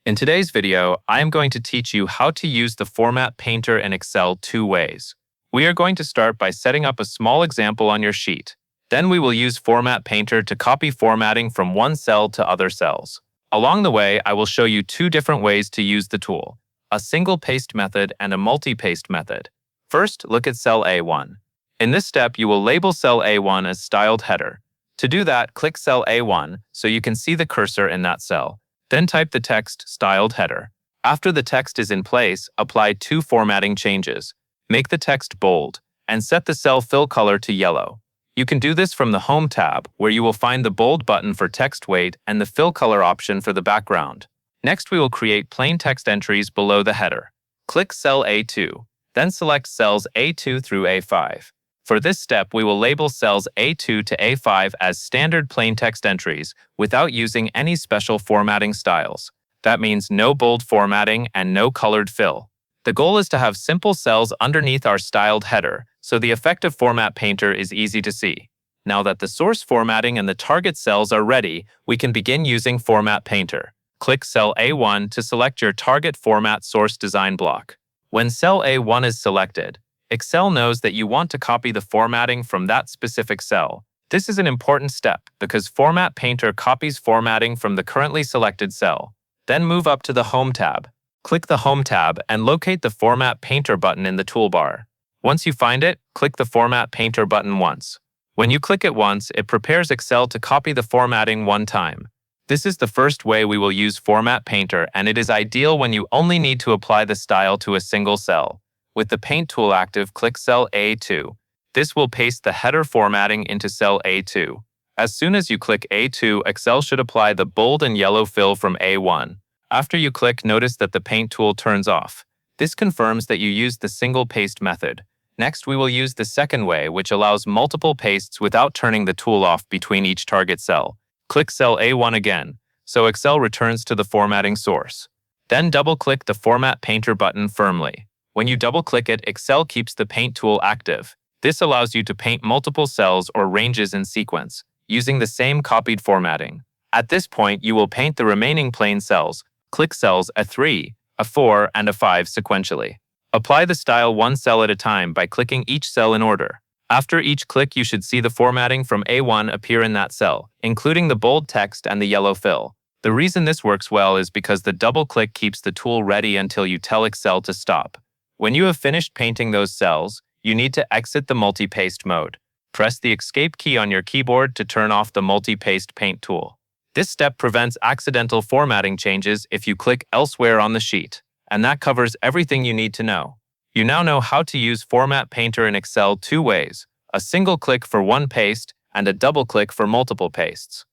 In today's video, I am going to teach you how to use the Format Painter in Excel two ways. We are going to start by setting up a small example on your sheet. Then we will use Format Painter to copy formatting from one cell to other cells. Along the way, I will show you two different ways to use the tool, a single paste method and a multi-paste method. First, look at cell A1. In this step, you will label cell A1 as styled header. To do that, click cell A1 so you can see the cursor in that cell. Then type the text styled header. After the text is in place, apply two formatting changes. Make the text bold and set the cell fill color to yellow. You can do this from the Home tab, where you will find the bold button for text weight and the fill color option for the background. Next, we will create plain text entries below the header. Click cell A2, then select cells A2 through A5. For this step, we will label cells A2 to A5 as standard plain text entries without using any special formatting styles. That means no bold formatting and no colored fill. The goal is to have simple cells underneath our styled header, so the effective Format Painter is easy to see. Now that the source formatting and the target cells are ready, we can begin using Format Painter. Click cell A1 to select your target format source design block. When cell A1 is selected, Excel knows that you want to copy the formatting from that specific cell. This is an important step because Format Painter copies formatting from the currently selected cell. Then move up to the Home tab. Click the Home tab and locate the Format Painter button in the toolbar. Once you find it, click the Format Painter button once. When you click it once, it prepares Excel to copy the formatting one time. This is the first way we will use Format Painter, and it is ideal when you only need to apply the style to a single cell. With the Paint tool active, click cell A2. This will paste the header formatting into cell A2. As soon as you click A2, Excel should apply the bold and yellow fill from A1. After you click, notice that the Paint tool turns off. This confirms that you used the single paste method. Next, we will use the second way, which allows multiple pastes without turning the tool off between each target cell. Click cell A1 again, so Excel returns to the formatting source. Then double-click the Format Painter button firmly. When you double-click it, Excel keeps the Paint tool active. This allows you to paint multiple cells or ranges in sequence, using the same copied formatting. At this point, you will paint the remaining plain cells. Click cells A3, A4, and A5 sequentially. Apply the style one cell at a time by clicking each cell in order. After each click, you should see the formatting from A1 appear in that cell, including the bold text and the yellow fill. The reason this works well is because the double-click keeps the tool ready until you tell Excel to stop. When you have finished painting those cells, you need to exit the multi-paste mode. Press the Escape key on your keyboard to turn off the multi-paste paint tool. This step prevents accidental formatting changes if you click elsewhere on the sheet, and that covers everything you need to know. You now know how to use Format Painter in Excel two ways, a single click for one paste and a double click for multiple pastes.